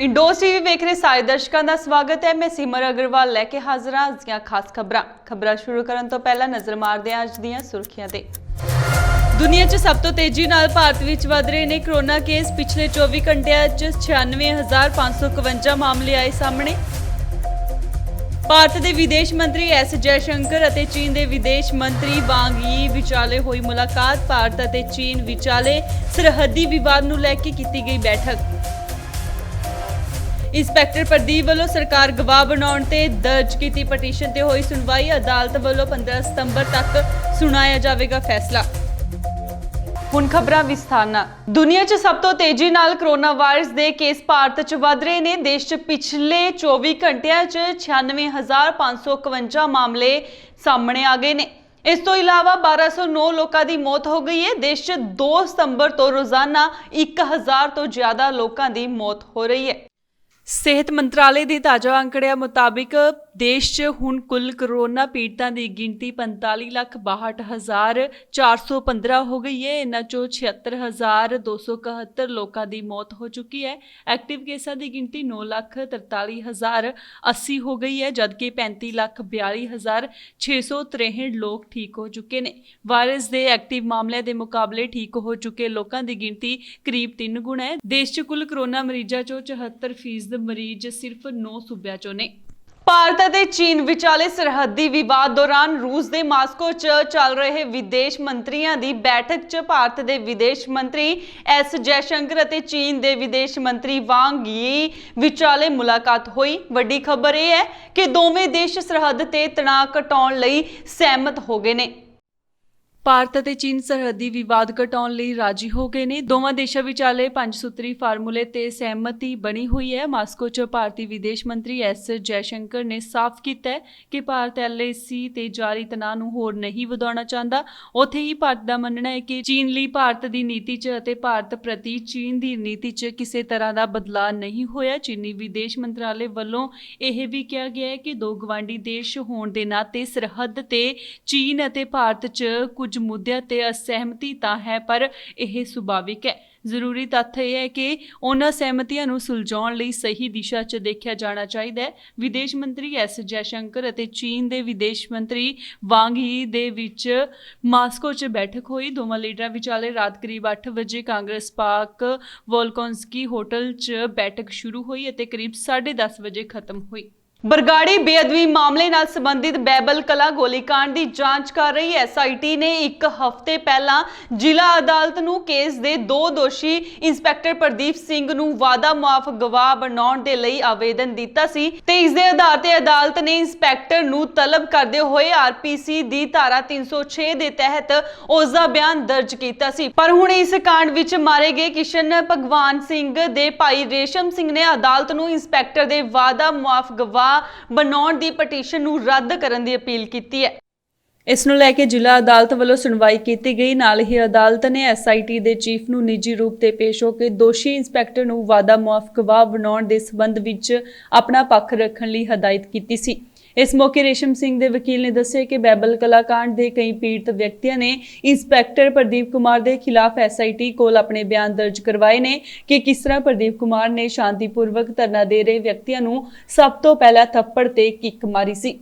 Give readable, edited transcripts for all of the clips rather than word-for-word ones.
Indoors TV वेख रहे सारे दर्शकों का स्वागत है। मैं सिमर अग्रवाल लैके हाजिर हाँ अज दी खास खबरां शुरू करने तो पहला नज़र मारते हैं अज दी सुर्खियां ते। दुनिया च सब तो तेजी नाल भारत विच वध रहे ने कोरोना केस। पिछले 24 घंटिया 96,551 मामले आए सामने। भारत के विदेश मंत्री एस जयशंकर और चीन के विदेश मंत्री वांग यी विचाले हुई मुलाकात। भारत और चीन विचाले सरहदी विवाद नूं लैके की गई बैठक। इंस्पैक्टर प्रदीप वालों सरकार गवाह बनाने ते दर्ज की पटीशन ते हुई सुनवाई। अदालत वालों 15 सितंबर तक सुनाया जाएगा फैसला। हुण खबरां विस्तार नाल। दुनिया च सब तो तेजी नाल कोरोना वायरस के केस भारत च वध रहे ने। देश च पिछले 24 घंटिया 96,551 मामले सामने आ गए ने। इस तो इलावा 1209 लोगों की मौत हो गई है। देश च 2 सितंबर तो रोजाना 1000 तो ज्यादा लोगों की मौत हो रही है। सेहत मंत्रालय के ताज़ा आंकड़िया मुताबिक देश च हुण कुल कोरोना पीड़ितां की गिनती 45,62,415 हो गई है। इन्हां चों 76,271 लोगों की मौत हो चुकी है। एक्टिव केसां की गिनती 9,43,080 हो गई है, जबकि 35,42,663 लोग ठीक हो चुके हैं। वायरस के एक्टिव मामलों के मुकाबले ठीक हो चुके लोगों की गिनती करीब 3 गुणा है। देश च कुल कोरोना मरीजों चों 74% मरीज सिर्फ 9 सूबे चों ने। भारत और चीन विचाले सरहदी विवाद दौरान रूस के मास्को चल रहे विदेश मंत्रियों की बैठक च भारत के विदेश मंत्री एस जयशंकर और चीन के विदेश मंत्री वांग यी विचाले मुलाकात हुई। वड्डी खबर यह है कि दोवें देश सरहद से तनाव घटाउण लई सहमत हो गए ने। भारत और चीन सरहदी विवाद घटाउण लई राजी हो गए ने। दोवां देशां विचाले 5 सूत्री फार्मूले ते सहमति बनी हुई है। मास्को च भारतीय विदेश मंत्री एस जयशंकर ने साफ किया है कि भारत LAC ते जारी तनाव नूं होर नहीं वधाउणा चाहता। उत्थे ही भारत का मनना है कि चीन लई भारत की नीति च अते भारत प्रति चीन की नीति च किसी तरह का बदलाव नहीं होया। चीनी विदेश मंत्रालय वालों यह भी कहा गया है कि दो गवांढी देश होने के नाते सरहद ते चीन अते भारत च कुछ मुद्दों ते असहमति तां है, पर यह सुभाविक है। जरूरी तथ्य यह है कि उन्हां सहमतियां नूं सुलझाउण लई सही दिशा च देखा जाना चाहिए। विदेश मंत्री एस जयशंकर अते चीन के विदेश मंत्री वांग यी दे विच मास्को च बैठक हुई। दोवां लीडरां विचाले रात करीब 8 बजे कांग्रेस पार्क वोल्कोंस्की होटल च बैठक शुरू हुई अते करीब 10:30 बजे खत्म हुई। बरगाड़ी बेअदबी मामले नाल संबंधित बैबल कला गोलीकांड की जांच कर रही SIT ने एक हफ्ते पहला जिला अदालत नूं केस दे 2 दोषी इंस्पैक्टर प्रदीप सिंह नूं वादा मुआफ गवाह बनाउण दे लई आवेदन दिता सी ते इस दे आधार ते अदालत ने इंस्पैक्टर नूं तलब करदे होए RPC दी धारा 306 दे तहत उसदा बयान दर्ज कीता सी। पर हुण इस कांड विच मारे गए किशन भगवान सिंह दे भाई रेशम सिंह ने अदालत नूं इंस्पैक्टर दे वादा मुआफ गवाह बनाउण दी पटीशन नूं रद्द करन दी अपील कीती है। इस नूं लैके जिला अदालत वालों सुनवाई की गई। नाल ही अदालत ने SIT दे चीफ नूं निजी रूप से पेश होकर दोषी इंस्पैक्टर नूं वादा मुआफ गवाह बनाउण दे संबंध विच अपना पक्ष रखण लई हदायत की सी। इस मौके रेशम सिंह के वकील ने दस्सिया कि बैबल कलाकांड के कई पीड़ित व्यक्तियों ने इंस्पैक्टर प्रदीप कुमार के खिलाफ SIT कोल अपने बयान दर्ज करवाए ने कि किस तरह प्रदीप कुमार ने शांतिपूर्वक धरना दे रहे व्यक्तियों को सब तो पहला थप्पड़ ते किक मारी सी।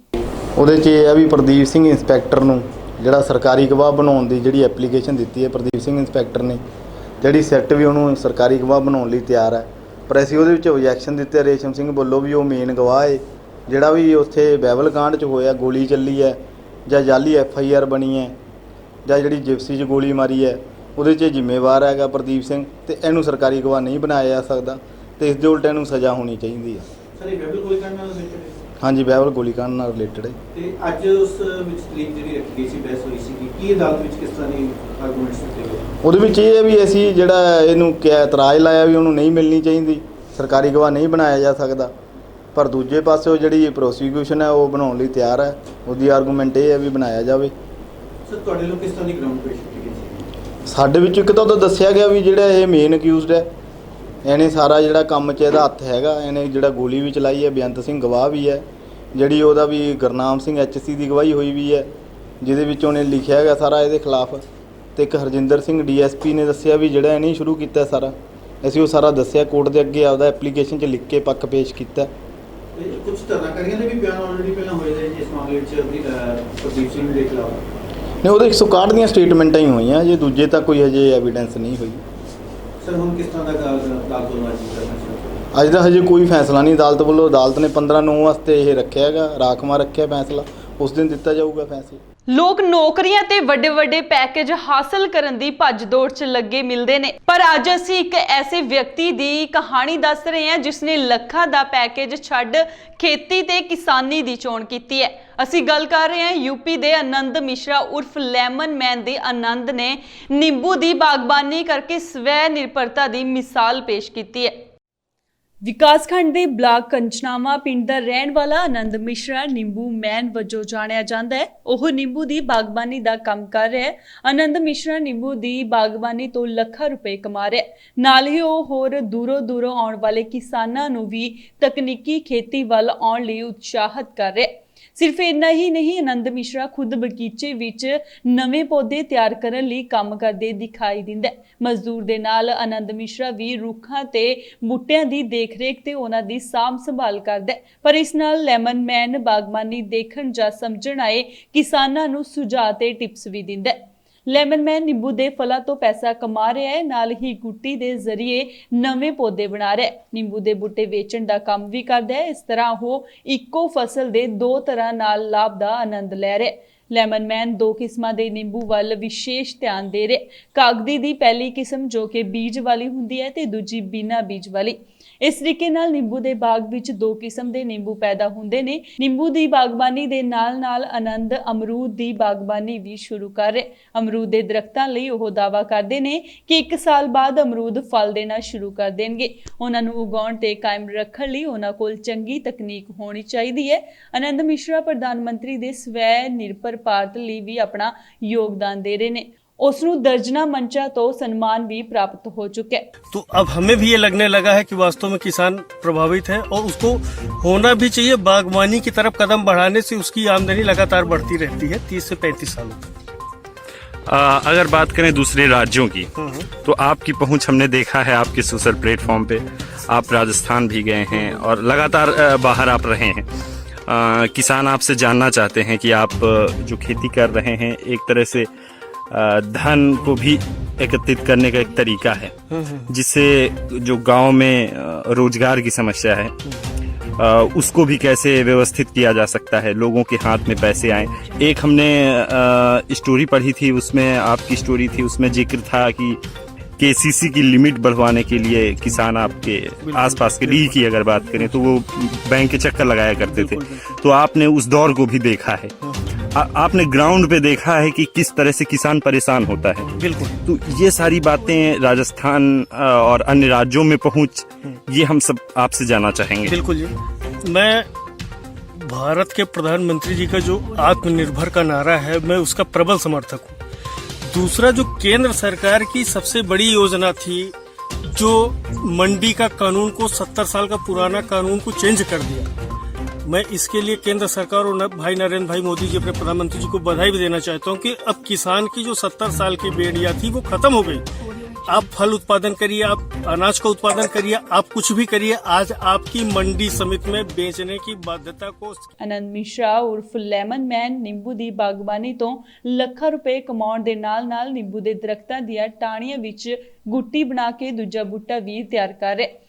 ਉਹਦੇ 'ਚ ਇਹ ਆ ਵੀ ਪ੍ਰਦੀਪ ਸਿੰਘ ਇੰਸਪੈਕਟਰ ਨੂੰ ਜਿਹੜਾ ਸਰਕਾਰੀ ਗਵਾਹ ਬਣਾਉਣ ਦੀ ਜਿਹੜੀ ਐਪਲੀਕੇਸ਼ਨ ਦਿੱਤੀ ਹੈ ਪ੍ਰਦੀਪ ਸਿੰਘ ਇੰਸਪੈਕਟਰ ਨੇ, ਜਿਹੜੀ ਸਿੱਟ ਵੀ ਉਹਨੂੰ ਸਰਕਾਰੀ ਗਵਾਹ ਬਣਾਉਣ ਲਈ ਤਿਆਰ ਹੈ, ਪਰ ਅਸੀਂ ਉਹਦੇ ਵਿੱਚ ਓਬਜੈਕਸ਼ਨ ਦਿੱਤੇ ਰੇਸ਼ਮ ਸਿੰਘ ਵੱਲੋਂ ਵੀ ਉਹ ਮੇਨ ਗਵਾਹ ਹੈ। ਜਿਹੜਾ ਵੀ ਉੱਥੇ ਬੈਬਲ ਕਾਂਡ 'ਚ ਹੋਇਆ, ਗੋਲੀ ਚੱਲੀ ਹੈ ਜਾਂ ਜਾਲੀ FIR ਬਣੀ ਹੈ ਜਾਂ ਜਿਹੜੀ ਜਿਪਸੀ 'ਚ ਗੋਲੀ ਮਾਰੀ ਹੈ, ਉਹਦੇ 'ਚ ਜ਼ਿੰਮੇਵਾਰ ਹੈਗਾ ਪ੍ਰਦੀਪ ਸਿੰਘ ਤੇ ਇਹਨੂੰ ਸਰਕਾਰੀ ਗਵਾਹ ਨਹੀਂ ਬਣਾਇਆ ਜਾ ਸਕਦਾ ਤੇ ਇਸ ਦੇ ਉਲਟ ਇਹਨੂੰ ਸਜ਼ਾ ਹੋਣੀ ਚਾਹੀਦੀ ਹੈ। ਸਰ ਇਹ ਬੈਬਲ ਗੋਲੀ ਕਾਂਡ ਨਾਲ ਰਿਲੇਟਡ ਹੈ? ਹਾਂਜੀ, ਬੈਬਲ ਗੋਲੀकांड ਨਾਲ ਰਿਲੇਟਡ ਹੈ। ਤੇ ਅੱਜ ਉਸ ਵਿੱਚ ਤਰੀਕ ਜਿਹੜੀ ਰੱਖੀ ਗਈ ਸੀ, ਬਹਿਸ ਹੋਈ ਸੀ ਕਿ ਕੀ ਅਦਾਲਤ ਵਿੱਚ ਕਿਸ ਤਰ੍ਹਾਂ ਦੀ ਆਰਗੂਮੈਂਟਸ ਦਿੱਤੇ ਗਏ? ਉਹਦੇ ਵਿੱਚ ਇਹ ਹੈ ਵੀ ਅਸੀਂ ਜਿਹੜਾ ਇਹਨੂੰ ਕਿਹਾ ਇਤਰਾਜ਼ ਲਾਇਆ ਵੀ ਉਹਨੂੰ ਨਹੀਂ ਮਿਲਣੀ ਚਾਹੀਦੀ, ਸਰਕਾਰੀ ਗਵਾਹ ਨਹੀਂ ਬਣਾਇਆ ਜਾ ਸਕਦਾ, ਪਰ ਦੂਜੇ ਪਾਸੇ ਜਿਹੜੀ ਪ੍ਰੋਸੀਕਿਊਸ਼ਨ ਹੈ ਉਹ ਬਣਾਉਣ ਲਈ ਤਿਆਰ ਹੈ। ਉਹਦੀ ਆਰਗੂਮੈਂਟ ਇਹ ਹੈ ਵੀ ਬਣਾਇਆ ਜਾਵੇ। ਸਰ ਤੁਹਾਡੇ ਲੋਕ ਕਿਸ ਤਰ੍ਹਾਂ ਦੀ ਗਰਾਊਂਡ ਪੇਸ਼ ਕੀਤੀ ਗਈ? ਸਾਡੇ ਵਿੱਚ ਇੱਕ ਤਾਂ ਦੱਸਿਆ ਗਿਆ ਵੀ ਜਿਹੜਾ ਇਹ ਮੇਨ ਅਕਿਊਜ਼ਡ ਹੈ, ਇਹਨੇ ਸਾਰਾ ਜਿਹੜਾ ਕੰਮ 'ਚ ਇਹਦਾ ਹੱਥ ਹੈਗਾ, ਇਹਨੇ ਜਿਹੜਾ ਗੋਲੀ ਵੀ ਚਲਾਈ ਹੈ। ਬੇਅੰਤ ਸਿੰਘ ਗਵਾਹ ਵੀ ਹੈ, ਜਿਹੜੀ ਉਹਦਾ ਵੀ ਗੁਰਨਾਮ ਸਿੰਘ HC ਦੀ ਗਵਾਹੀ ਹੋਈ ਵੀ ਹੈ, ਜਿਹਦੇ ਵਿੱਚ ਉਹਨੇ ਲਿਖਿਆ ਹੈਗਾ ਸਾਰਾ ਇਹਦੇ ਖਿਲਾਫ। ਤੇ ਇੱਕ ਹਰਜਿੰਦਰ ਸਿੰਘ DSP ਨੇ ਦੱਸਿਆ ਵੀ ਜਿਹੜਾ ਇਹਨੇ ਸ਼ੁਰੂ ਕੀਤਾ ਸਾਰਾ, ਅਸੀਂ ਉਹ ਸਾਰਾ ਦੱਸਿਆ, ਕੋਰਟ ਦੇ ਅੱਗੇ ਆਪਦਾ ਐਪਲੀਕੇਸ਼ਨ 'ਚ ਲਿਖ ਕੇ ਪੱਖ ਪੇਸ਼ ਕੀਤਾ। ਕੁਝ ਧਰਨਾਕਾਰੀਆਂ ਦੇ ਵੀ ਬਿਆਨ ਆਲਰੇਡੀ ਪਹਿਲਾਂ ਹੋਏ ਨੇ ਇਸ ਮਾਮਲੇ ਵਿੱਚ ਪ੍ਰਦੀਪ ਸਿੰਘ ਦੇ ਖਿਲਾਫ। ਨਹੀਂ, ਉਹਦੇ 161 ਦੀਆਂ ਸਟੇਟਮੈਂਟਾਂ ਹੀ ਹੋਈਆਂ, ਜੇ ਦੂਜੇ ਤਾਂ ਕੋਈ ਹਜੇ ਐਵੀਡੈਂਸ ਨਹੀਂ ਹੋਈ। ਸਰ ਹੁਣ ਕਿਸ ਤਰ੍ਹਾਂ ਦਾ ਕਾਰਵਾਈ ਕਰਨਾ? ਅੱਜ ਦਾ ਹਜੇ ਕੋਈ ਫੈਸਲਾ ਨਹੀਂ ਅਦਾਲਤ ਵੱਲੋਂ। ਅਦਾਲਤ ਨੇ 15/9 ਵਾਸਤੇ ਇਹ ਰੱਖਿਆ ਹੈਗਾ, ਰਾਖਵਾਂ ਰੱਖਿਆ ਫੈਸਲਾ, ਉਸ ਦਿਨ ਦਿੱਤਾ ਜਾਊਗਾ ਫੈਸਲਾ। ਲੋਕ ਨੌਕਰੀਆਂ ਤੇ ਵੱਡੇ ਵੱਡੇ ਪੈਕੇਜ ਹਾਸਲ ਕਰਨ ਦੀ ਭੱਜ ਦੌੜ 'ਚ ਲੱਗੇ ਮਿਲਦੇ ਨੇ, ਪਰ ਅੱਜ ਅਸੀਂ ਇੱਕ ਐਸੇ ਵਿਅਕਤੀ ਦੀ ਕਹਾਣੀ ਦੱਸ ਰਹੇ ਹਾਂ ਜਿਸ ਨੇ ਲੱਖਾਂ ਦਾ ਪੈਕੇਜ ਛੱਡ ਖੇਤੀ ਤੇ ਕਿਸਾਨੀ ਦੀ ਚੋਣ ਕੀਤੀ ਹੈ। ਅਸੀਂ ਗੱਲ ਕਰ ਰਹੇ ਹਾਂ ਯੂਪੀ ਦੇ ਆਨੰਦ ਮਿਸ਼ਰਾ ਉਰਫ ਲੈਮਨ ਮੈਨ ਦੇ। ਆਨੰਦ ਨੇ ਨਿੰਬੂ ਦੀ ਬਾਗਬਾਨੀ ਕਰਕੇ ਸਵੈ ਨਿਰਭਰਤਾ ਦੀ ਮਿਸਾਲ ਪੇਸ਼ ਕੀਤੀ ਹੈ। ਵਿਕਾਸਖੰਡ ਦੇ ਬਲਾਕ ਕੰਚਨਾਵਾ ਪਿੰਡ ਦਾ ਰਹਿਣ ਵਾਲਾ ਆਨੰਦ ਮਿਸ਼ਰਾ ਨਿੰਬੂ ਮੈਨ ਵਜੋਂ ਜਾਣਿਆ ਜਾਂਦਾ ਹੈ। ਉਹ ਨਿੰਬੂ ਦੀ ਬਾਗਬਾਨੀ ਦਾ ਕੰਮ ਕਰ ਰਿਹਾ ਹੈ। ਆਨੰਦ ਮਿਸ਼ਰਾ ਨਿੰਬੂ ਦੀ ਬਾਗਬਾਨੀ ਤੋਂ ਲੱਖਾਂ ਰੁਪਏ ਕਮਾ ਰਿਹਾ ਹੈ। ਨਾਲ ਹੀ ਉਹ ਹੋਰ ਦੂਰੋਂ ਆਉਣ ਵਾਲੇ ਕਿਸਾਨਾਂ ਨੂੰ ਵੀ ਤਕਨੀਕੀ ਖੇਤੀ ਵੱਲ ਆਉਣ ਲਈ ਉਤਸ਼ਾਹਿਤ ਕਰ ਰਿਹਾ ਹੈ। ਸਿਰਫ ਇੰਨਾ ਹੀ ਨਹੀਂ, ਆਨੰਦ ਮਿਸ਼ਰਾ ਖੁਦ ਬਗੀਚੇ ਵਿੱਚ ਨਵੇਂ ਪੌਦੇ ਤਿਆਰ ਕਰਨ ਲਈ ਕੰਮ ਕਰਦੇ ਦਿਖਾਈ ਦਿੰਦਾ ਹੈ। ਮਜ਼ਦੂਰ ਦੇ ਨਾਲ ਆਨੰਦ ਮਿਸ਼ਰਾ ਵੀ ਰੁੱਖਾਂ ਤੇ ਬੂਟਿਆਂ ਦੀ ਦੇਖਰੇਖ ਤੇ ਉਹਨਾਂ ਦੀ ਸਾਂਭ ਸੰਭਾਲ ਕਰਦਾ ਹੈ। ਪਰ ਇਸ ਨਾਲ ਲੈਮਨ ਮੈਨ ਬਾਗਬਾਨੀ ਦੇਖਣ ਜਾਂ ਸਮਝਣ ਆਏ ਕਿਸਾਨਾਂ ਨੂੰ ਸੁਝਾਅ ਤੇ ਟਿਪਸ ਵੀ ਦਿੰਦਾ ਹੈ। ਲੈਮਨ ਮੈਨ ਨਿੰਬੂ ਦੇ ਫਲਾਂ ਤੋਂ ਪੈਸਾ ਕਮਾ ਰਿਹਾ ਹੈ, ਨਾਲ ਹੀ ਗੁੱਟੀ ਦੇ ਜ਼ਰੀਏ ਨਵੇਂ ਪੌਦੇ ਬਣਾ ਰਿਹਾ ਹੈ। ਨਿੰਬੂ ਦੇ ਬੂਟੇ ਵੇਚਣ ਦਾ ਕੰਮ ਵੀ ਕਰਦਾ ਹੈ। ਇਸ ਤਰ੍ਹਾਂ ਉਹ ਇੱਕੋ ਫਸਲ ਦੇ ਦੋ ਤਰ੍ਹਾਂ ਨਾਲ ਲਾਭ ਦਾ ਆਨੰਦ ਲੈ ਰਿਹਾ ਹੈ। ਲੈਮਨ ਮੈਨ ਦੋ ਕਿਸਮਾਂ ਦੇ ਨਿੰਬੂ ਵੱਲ ਵਿਸ਼ੇਸ਼ ਧਿਆਨ ਦੇ ਰਿਹਾ ਹੈ। ਕਾਗਦੀ ਦੀ ਪਹਿਲੀ ਕਿਸਮ ਜੋ ਕਿ ਬੀਜ ਵਾਲੀ ਹੁੰਦੀ ਹੈ ਤੇ ਦੂਜੀ ਬਿਨਾਂ ਬੀਜ ਵਾਲੀ। ਇਸ ਤਰੀਕੇ ਨਾਲ ਨਿੰਬੂ ਦੇ ਬਾਗ ਵਿੱਚ ਦੋ ਕਿਸਮ ਦੇ ਨਿੰਬੂ ਪੈਦਾ ਹੁੰਦੇ ਨੇ। ਨਿੰਬੂ ਦੀ ਬਾਗਬਾਨੀ ਦੇ ਨਾਲ-ਨਾਲ ਆਨੰਦ ਅਮਰੂਦ ਦੀ ਬਾਗਬਾਨੀ ਵੀ ਸ਼ੁਰੂ ਕਰ ਰਿਹਾ। ਅਮਰੂਦ ਦੇ ਦਰਖਤਾਂ ਲਈ ਉਹ ਦਾਅਵਾ ਕਰਦੇ ਨੇ ਕਿ 1 ਸਾਲ ਬਾਅਦ ਅਮਰੂਦ ਫਲ ਦੇਣਾ ਸ਼ੁਰੂ ਕਰ ਦੇਣਗੇ। ਉਹਨਾਂ ਨੂੰ ਉਗਾਉਣ ਤੇ ਕਾਇਮ ਰੱਖਣ ਲਈ ਉਹਨਾਂ ਕੋਲ ਚੰਗੀ ਤਕਨੀਕ ਹੋਣੀ ਚਾਹੀਦੀ ਹੈ। ਆਨੰਦ ਮਿਸ਼ਰਾ ਪ੍ਰਧਾਨ ਮੰਤਰੀ ਦੇ ਸਵੈ ਨਿਰਭਰ ਭਾਰਤ ਲਈ ਵੀ ਆਪਣਾ ਯੋਗਦਾਨ ਦੇ ਰਹੇ ਨੇ। उसनू दर्जना मंचा तो सम्मान भी प्राप्त हो चुका है। तो अब हमें भी ये लगने लगा है कि वास्तव में किसान प्रभावित है और उसको होना भी चाहिए। बागवानी की तरफ कदम बढ़ाने से उसकी आमदनी लगातार बढ़ती रहती है 30 से 35 सालों तक। अगर बात करें दूसरे राज्यों की, तो आपकी पहुंच हमने देखा है आपके सोशल प्लेटफॉर्म पे। आप राजस्थान भी गए हैं और लगातार बाहर आप रहे हैं। किसान आपसे जानना चाहते हैं कि आप जो खेती कर रहे हैं एक तरह से धन को भी एकत्रित करने का एक तरीका है, जिससे जो गांव में रोजगार की समस्या है उसको भी कैसे व्यवस्थित किया जा सकता है, लोगों के हाथ में पैसे आए। एक हमने स्टोरी पढ़ी थी, उसमें आपकी स्टोरी थी, उसमें जिक्र था कि केसीसी की लिमिट बढ़वाने के लिए किसान आपके आसपास के डी की अगर बात करें तो वो बैंक के चक्कर लगाया करते थे। तो आपने उस दौर को भी देखा है, आपने ग्राउंड पे देखा है कि किस तरह से किसान परेशान होता है। बिल्कुल। तो ये सारी बातें राजस्थान और अन्य राज्यों में पहुंच, ये हम सब आपसे जानना चाहेंगे। बिल्कुल जी। मैं भारत के प्रधानमंत्री जी का जो आत्मनिर्भर का नारा है, मैं उसका प्रबल समर्थक हूँ। दूसरा, जो केंद्र सरकार की सबसे बड़ी योजना थी, जो मंडी का कानून को 70 साल का पुराना कानून को चेंज कर दिया, मैं इसके लिए केंद्र सरकार और भाई नरेंद्र भाई मोदी जी, अपने प्रधानमंत्री जी को बधाई भी देना चाहता हूँ कि अब किसान की जो 70 साल की बेड़िया थी वो खत्म हो गई। आप फल उत्पादन करिए, आप अनाज का उत्पादन करिए, आप कुछ भी करिए, आज आपकी मंडी समिति में बेचने की बाध्यता को। आनंद मिश्रा उर्फ ਲੈਮਨ ਮੈਨ ਨਿੰਬੂ ਦੀ ਬਾਗਬਾਨੀ ਤੋਂ ਲੱਖਾਂ ਰੁਪਏ ਕਮਾਉਣ ਦੇ ਨਾਲ-ਨਾਲ ਨਿੰਬੂ ਦੇ ਦਰਖਤਾਂ ਦੀਆਂ ਟਾਹਣੀਆਂ ਵਿੱਚ ਗੁੱਟੀ ਬਣਾ ਕੇ ਦੂਜਾ ਬੂਟਾ ਵੀ ਤਿਆਰ ਕਰ ਰਿਹਾ।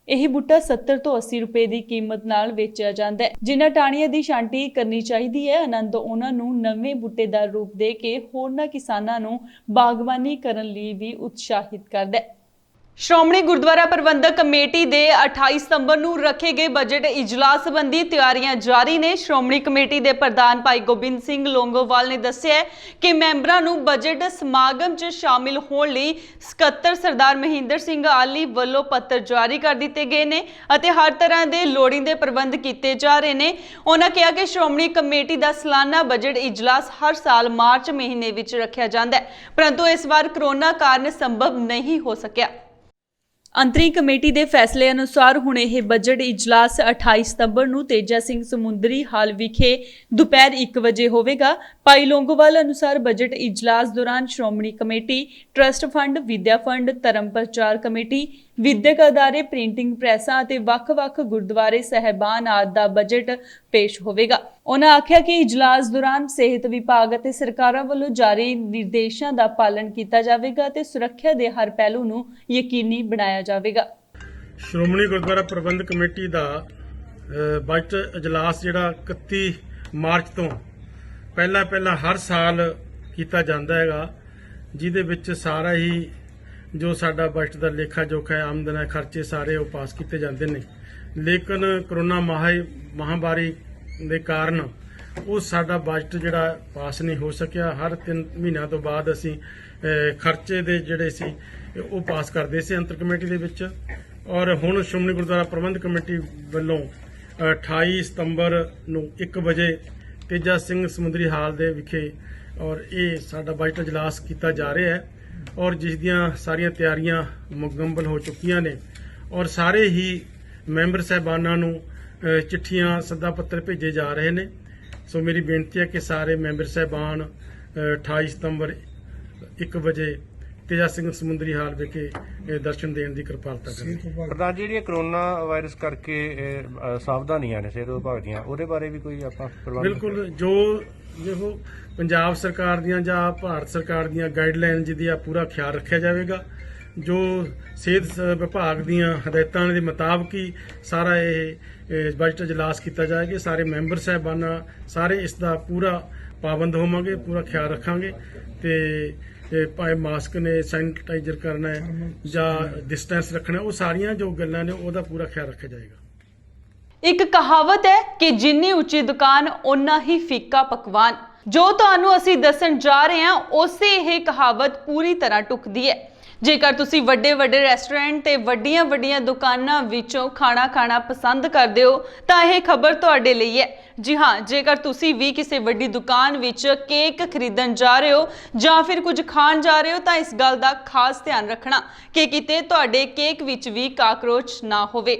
ਇਹ ਬੂਟਾ 70 ਤੋਂ 80 ਰੁਪਏ ਦੀ ਕੀਮਤ ਨਾਲ ਵੇਚਿਆ ਜਾਂਦਾ ਹੈ। ਜਿਨ੍ਹਾਂ ਟਾਹਣੀਆਂ ਦੀ ਛਾਂਟੀ ਕਰਨੀ ਚਾਹੀਦੀ ਹੈ, ਆਨੰਦ ਉਹਨਾਂ ਨੂੰ ਨਵੇਂ ਬੂਟੇ ਦਾ ਰੂਪ ਦੇ ਕੇ ਹੋਰਨਾਂ ਕਿਸਾਨਾਂ ਨੂੰ ਬਾਗਬਾਨੀ ਕਰਨ ਲਈ ਵੀ ਉਤਸ਼ਾਹਿਤ ਕਰਦਾ ਹੈ। ਸ਼੍ਰੋਮਣੀ ਗੁਰਦੁਆਰਾ ਪ੍ਰਬੰਧਕ ਕਮੇਟੀ ਦੇ 28 ਸਤੰਬਰ ਨੂੰ ਰੱਖੇ ਗਏ ਬਜਟ ਇਜਲਾਸ ਸੰਬੰਧੀ ਤਿਆਰੀਆਂ ਜਾਰੀ ਨੇ। ਸ਼੍ਰੋਮਣੀ ਕਮੇਟੀ ਦੇ ਪ੍ਰਧਾਨ ਭਾਈ ਗੋਬਿੰਦ ਸਿੰਘ ਲੋਂਗੋਵਾਲ ਨੇ ਦੱਸਿਆ ਕਿ ਮੈਂਬਰਾਂ ਨੂੰ ਬਜਟ ਸਮਾਗਮ 'ਚ ਸ਼ਾਮਿਲ ਹੋਣ ਲਈ ਸਕੱਤਰ ਸਰਦਾਰ ਮਹਿੰਦਰ ਸਿੰਘ ਆਲੀ ਵੱਲੋਂ ਪੱਤਰ ਜਾਰੀ ਕਰ ਦਿੱਤੇ ਗਏ ਨੇ ਅਤੇ ਹਰ ਤਰ੍ਹਾਂ ਦੇ ਲੋੜੀਂਦੇ ਪ੍ਰਬੰਧ ਕੀਤੇ ਜਾ ਰਹੇ ਨੇ। ਉਹਨਾਂ ਕਿਹਾ ਕਿ ਸ਼੍ਰੋਮਣੀ ਕਮੇਟੀ ਦਾ ਸਾਲਾਨਾ ਬਜਟ ਇਜਲਾਸ ਹਰ ਸਾਲ ਮਾਰਚ ਮਹੀਨੇ ਵਿੱਚ ਰੱਖਿਆ ਜਾਂਦਾ ਹੈ, ਪਰੰਤੂ ਇਸ ਵਾਰ ਕਰੋਨਾ ਕਾਰਨ ਸੰਭਵ ਨਹੀਂ ਹੋ ਸਕਿਆ। ਅੰਤਰਿਮ ਕਮੇਟੀ ਦੇ ਫੈਸਲੇ ਅਨੁਸਾਰ ਹੁਣ ਇਹ ਬਜਟ ਇਜਲਾਸ 28 ਸਤੰਬਰ ਨੂੰ ਤੇਜਾ ਸਿੰਘ ਸਮੁੰਦਰੀ ਹਾਲ ਵਿਖੇ ਦੁਪਹਿਰ 1 ਵਜੇ ਹੋਵੇਗਾ। ਭਾਈ ਲੌਂਗੋਵਾਲ ਅਨੁਸਾਰ ਬਜਟ ਇਜਲਾਸ ਦੌਰਾਨ ਸ਼੍ਰੋਮਣੀ ਕਮੇਟੀ, ਟਰਸਟ ਫੰਡ, ਵਿਦਿਆ ਫੰਡ, ਧਰਮ ਪ੍ਰਚਾਰ ਕਮੇਟੀ, ਵਿਦਿਅਕ ਅਦਾਰੇ, ਪ੍ਰਿੰਟਿੰਗ ਪ੍ਰੈਸਾਂ ਅਤੇ ਵੱਖ-ਵੱਖ ਗੁਰਦੁਆਰੇ ਸਾਹਿਬਾਨ ਆਦਿ ਦਾ ਬਜਟ ਪੇਸ਼ ਹੋਵੇਗਾ। ਉਹਨਾਂ ਆਖਿਆ ਕਿ ਇਜਲਾਸ ਦੌਰਾਨ ਸਿਹਤ ਵਿਭਾਗ ਅਤੇ ਸਰਕਾਰਾਂ ਵੱਲੋਂ ਜਾਰੀ ਨਿਰਦੇਸ਼ਾਂ ਦਾ ਪਾਲਣ ਕੀਤਾ ਜਾਵੇਗਾ ਤੇ ਸੁਰੱਖਿਆ ਦੇ ਹਰ ਪਹਿਲੂ ਨੂੰ ਯਕੀਨੀ ਬਣਾਇਆ ਜਾਵੇਗਾ। ਸ਼੍ਰੋਮਣੀ ਗੁਰਦੁਆਰਾ ਪ੍ਰਬੰਧਕ ਕਮੇਟੀ ਦਾ ਬਜਟ ਇਜਲਾਸ ਜਿਹੜਾ 31 ਮਾਰਚ ਤੋਂ ਪਹਿਲਾਂ ਹਰ ਸਾਲ ਕੀਤਾ ਜਾਂਦਾ ਹੈਗਾ, ਜਿਹਦੇ ਵਿੱਚ ਸਾਰਾ ਹੀ ਜੋ ਸਾਡਾ ਬਜਟ ਦਾ ਲੇਖਾ ਜੋਖਾ ਹੈ, ਆਮਦਨ ਹੈ, ਖਰਚੇ ਸਾਰੇ ਉਹ ਪਾਸ ਕੀਤੇ ਜਾਂਦੇ ਨੇ। ਲੇਕਿਨ ਕਰੋਨਾ ਮਹਾਮਾਰੀ ਦੇ ਕਾਰਨ ਉਹ ਸਾਡਾ ਬਜਟ ਜਿਹੜਾ ਪਾਸ ਨਹੀਂ ਹੋ ਸਕਿਆ। ਹਰ 3 ਮਹੀਨਿਆਂ ਤੋਂ ਬਾਅਦ ਅਸੀਂ ਖਰਚੇ ਦੇ ਜਿਹੜੇ ਸੀ ਉਹ ਪਾਸ ਕਰਦੇ ਸੀ ਅੰਤਰ ਕਮੇਟੀ ਦੇ ਵਿੱਚ। ਔਰ ਹੁਣ ਸ਼੍ਰੋਮਣੀ ਗੁਰਦੁਆਰਾ ਪ੍ਰਬੰਧਕ ਕਮੇਟੀ ਵੱਲੋਂ 28 ਸਤੰਬਰ ਨੂੰ 1 ਵਜੇ ਤੇਜਾ ਸਿੰਘ ਸਮੁੰਦਰੀ ਹਾਲ ਦੇ ਵਿਖੇ ਔਰ ਇਹ ਸਾਡਾ ਬਜਟ ਇਜਲਾਸ ਕੀਤਾ ਜਾ ਰਿਹਾ ਹੈ ਔਰ ਜਿਸ ਦੀਆਂ ਸਾਰੀਆਂ ਤਿਆਰੀਆਂ ਮੁਕੰਮਲ ਹੋ ਚੁੱਕੀਆਂ ਨੇ ਔਰ ਸਾਰੇ ਹੀ ਮੈਂਬਰ ਸਾਹਿਬਾਨਾਂ ਨੂੰ ਚਿੱਠੀਆਂ ਸੱਦਾ ਪੱਤਰ ਭੇਜੇ ਜਾ ਰਹੇ ਨੇ। ਸੋ ਮੇਰੀ ਬੇਨਤੀ ਹੈ ਕਿ ਸਾਰੇ ਮੈਂਬਰ ਸਾਹਿਬਾਨ 28 ਸਤੰਬਰ 1 ਵਜੇ ਤੇਜਾ ਸਿੰਘ ਸਮੁੰਦਰੀ ਹਾਲ ਵਿਖੇ ਦਰਸ਼ਨ ਦੇਣ ਦੀ ਕਿਰਪਾਲਤਾ ਕरें। ਪ੍ਰਧਾਨ ਜੀ, ਜਿਹੜੀਆਂ ਕਰੋਨਾ ਵਾਇਰਸ ਕਰਕੇ ਸਾਵਧਾਨੀਆਂ ਨੇ ਸਿਹਤ ਵਿਭਾਗ ਦੀਆਂ, ਉਹਦੇ ਬਾਰੇ ਵੀ ਕੋਈ ਆਪਾਂ ਪ੍ਰਬੰਧ? ਬਿਲਕੁਲ, ਜੋ ਪੰਜਾਬ ਸਰਕਾਰ ਦੀਆਂ ਜਾਂ ਭਾਰਤ ਸਰਕਾਰ ਦੀਆਂ ਗਾਈਡਲਾਈਨ ਜਿਹਦੀ ਆ ਪੂਰਾ ਖਿਆਲ ਰੱਖਿਆ ਜਾਵੇਗਾ। ਜੋ ਸਿਹਤ ਵਿਭਾਗ ਦੀਆਂ ਹਦਾਇਤਾਂ ਦੇ ਮੁਤਾਬਕ ਹੀ ਸਾਰਾ ਇਹ ਬਜਟ ਇਜਲਾਸ ਕੀਤਾ ਜਾਏਗਾ। ਸਾਰੇ ਮੈਂਬਰ ਸਾਹਿਬਾਨਾਂ ਸਾਰੇ ਇਸ ਦਾ ਪੂਰਾ ਪਾਬੰਦ ਹੋਵਾਂਗੇ, ਪੂਰਾ ਖਿਆਲ ਰੱਖਾਂਗੇ ਤੇ ਭਾਵੇਂ ਮਾਸਕ ਨੇ, ਸੈਨੀਟਾਈਜ਼ਰ ਕਰਨਾ ਹੈ ਜਾਂ ਡਿਸਟੈਂਸ ਰੱਖਣਾ, ਉਹ ਸਾਰੀਆਂ ਜੋ ਗੱਲਾਂ ਨੇ ਉਹਦਾ ਪੂਰਾ ਖਿਆਲ ਰੱਖਿਆ ਜਾਏਗਾ। ਇੱਕ ਕਹਾਵਤ ਹੈ ਕਿ ਜਿੰਨੀ ਉੱਚੀ ਦੁਕਾਨ ਓਨਾ ਹੀ ਫੀਕਾ ਪਕਵਾਨ। ਜੋ ਤੁਹਾਨੂੰ ਅਸੀਂ ਦੱਸਣ ਜਾ ਰਹੇ ਹਾਂ ਉਸੇ ਇਹ ਕਹਾਵਤ ਪੂਰੀ ਤਰ੍ਹਾਂ ਟੁਕਦੀ ਹੈ। ਜੇਕਰ ਤੁਸੀਂ ਵੱਡੇ ਰੈਸਟੋਰੈਂਟ ਤੇ ਵੱਡੀਆਂ ਦੁਕਾਨਾਂ ਵਿੱਚੋਂ ਖਾਣਾ ਪਸੰਦ ਕਰਦੇ ਹੋ ਤਾਂ ਇਹ ਖਬਰ ਤੁਹਾਡੇ ਲਈ ਹੈ। ਜੀ ਹਾਂ, ਜੇਕਰ ਤੁਸੀਂ ਵੀ ਕਿਸੇ ਵੱਡੀ ਦੁਕਾਨ ਵਿੱਚ ਕੇਕ ਖਰੀਦਣ ਜਾ ਰਹੇ ਹੋ ਜਾਂ ਫਿਰ ਕੁਝ ਖਾਣ ਜਾ ਰਹੇ ਹੋ ਤਾਂ ਇਸ ਗੱਲ ਦਾ ਖਾਸ ਧਿਆਨ ਰੱਖਣਾ ਕਿ ਕਿਤੇ ਤੁਹਾਡੇ ਕੇਕ ਵਿੱਚ ਵੀ ਕਾਕਰੋਚ ਨਾ ਹੋਵੇ।